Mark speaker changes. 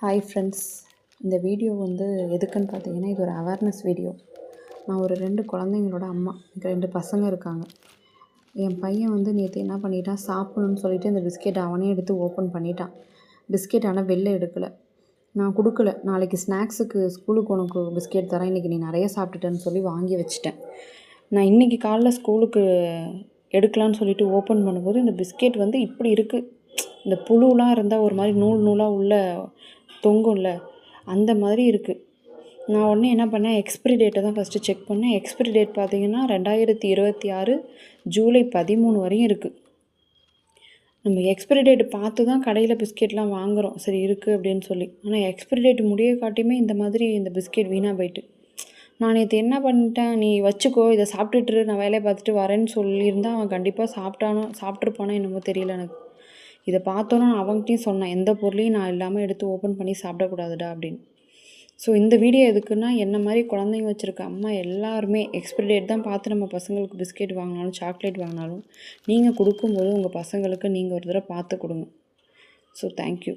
Speaker 1: Hi friends, இந்த video எதுக்குன்னு பார்த்தீங்கன்னா, இது ஒரு அவேர்னஸ் வீடியோ. நான் ஒரு 2 குழந்தைங்களோட அம்மா. எனக்கு 2 பசங்க இருக்காங்க. என் பையன் நேற்று என்ன பண்ணிட்டான், சாப்பிடணும்னு சொல்லிட்டு இந்த பிஸ்கெட் அவனே எடுத்து ஓப்பன் பண்ணிட்டான். பிஸ்கெட் ஆனால் வெளில எடுக்கலை. நான் கொடுக்கல. நாளைக்கு ஸ்நாக்ஸுக்கு ஸ்கூலுக்கு உனக்கு பிஸ்கெட் தரேன், இன்றைக்கி நீ நிறைய சாப்பிட்டுட்டேன்னு சொல்லி வாங்கி வச்சுட்டேன். நான் இன்றைக்கி காலைல ஸ்கூலுக்கு எடுக்கலான்னு சொல்லிட்டு ஓப்பன் பண்ணும்போது இந்த பிஸ்கெட் இப்படி இருக்குது. இந்த புழுலாம் இருந்தால் ஒரு மாதிரி நூல் நூலாக உள்ள தொங்கும்ல, அந்த மாதிரி இருக்குது. நான் உடனே என்ன பண்ணேன், எக்ஸ்பிரி டேட்டை தான் ஃபஸ்ட்டு செக் பண்ணேன். எக்ஸ்பிரி டேட் பார்த்திங்கன்னா 2026 ஜூலை 13 வரையும் இருக்குது. நம்ம எக்ஸ்பிரி டேட் பார்த்து தான் கடையில் பிஸ்கெட்லாம் வாங்குகிறோம், சரி இருக்குது அப்படின்னு சொல்லி. ஆனால் எக்ஸ்பிரி டேட் முடிய காட்டியுமே இந்த மாதிரி இந்த பிஸ்கெட் வீணாக போயிட்டு. நான் நேற்று என்ன பண்ணிட்டேன், நீ வச்சுக்கோ, இதை சாப்பிட்டுட்டு நான் வேலையை பார்த்துட்டு வரேன்னு சொல்லியிருந்தா அவன் கண்டிப்பாக சாப்பிட்ருப்பானோ என்னமோ தெரியல எனக்கு. இதை பார்த்தோன்னா நான் அவங்ககிட்டையும் சொன்னேன், எந்த பொருளையும் நான் இல்லாமல் எடுத்து ஓப்பன் பண்ணி சாப்பிடக்கூடாதுடா அப்படின்னு. ஸோ இந்த வீடியோ எதுக்குன்னா, என்ன மாதிரி குழந்தைங்க வச்சுருக்க அம்மா எல்லாருமே எக்ஸ்பிரி டேட் தான் பார்த்து நம்ம பசங்களுக்கு பிஸ்கெட் வாங்கினாலும் சாக்லேட் வாங்கினாலும் நீங்கள் கொடுக்கும்போது உங்கள் பசங்களுக்கு நீங்கள் ஒரு தடவை பார்த்து கொடுங்க. So thank you.